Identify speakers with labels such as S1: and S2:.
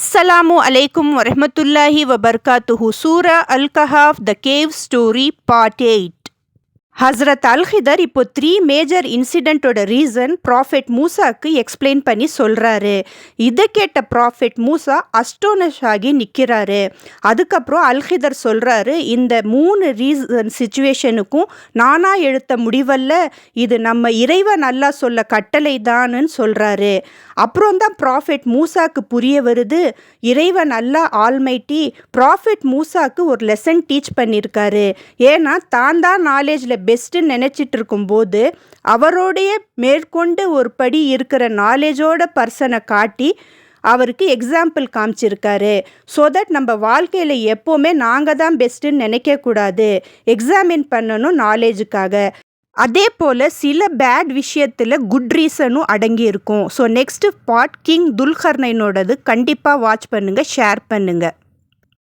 S1: அஸ்ஸலாமு அலைக்கும் வரஹ்மத்துல்லாஹி வபர்காத்துஹு. சூரா அல் கஹாஃப் த கேவ் ஸ்டோரி பார்ட் 8. ஹஸ்ரத் அல்ஹிதர் இப்போ 3 மேஜர் இன்சிடெண்ட்டோட ரீசன் ப்ராஃபெட் மூசாக்கு எக்ஸ்பிளைன் பண்ணி சொல்கிறாரு. இதை கேட்ட ப்ராஃபெட் மூசா அஸ்டோனிஷ் ஆகி நிற்கிறாரு. அதுக்கப்புறம் அல்ஹிதர் சொல்கிறாரு, இந்த 3 ரீசன் சுச்சுவேஷனுக்கும் நானாக எடுத்த முடிவல்ல, இது நம்ம இறைவன் அல்லாஹ் சொல்ல கட்டளை தான்னு சொல்கிறாரு. அப்புறம் தான் ப்ராஃபெட் மூசாக்கு புரிய வருது, இறைவன் அல்லாஹ் ஆல்மைட்டி ப்ராஃபெட் மூசாக்கு ஒரு லெசன் டீச் பண்ணியிருக்காரு. ஏன்னா தான் நாலேஜில் பெஸ்ட்டுன்னு நினச்சிட்டு இருக்கும்போது அவரோடைய மேற்கொண்டு ஒரு படி இருக்கிற நாலேஜோட பர்சனை காட்டி அவருக்கு எக்ஸாம்பிள் காமிச்சிருக்காரு. ஸோ தட் நம்ம வாழ்க்கையில் எப்போவுமே நாங்கள் தான் பெஸ்ட்டுன்னு நினைக்கக்கூடாது, எக்ஸாமின் பண்ணணும் நாலேஜுக்காக. அதே போல் சில பேட் விஷயத்தில் குட் ரீசனும் அடங்கி இருக்கும். ஸோ நெக்ஸ்ட் பார்ட் கிங் துல்கர்னைனோடது கண்டிப்பாக வாட்ச் பண்ணுங்கள், ஷேர் பண்ணுங்கள்.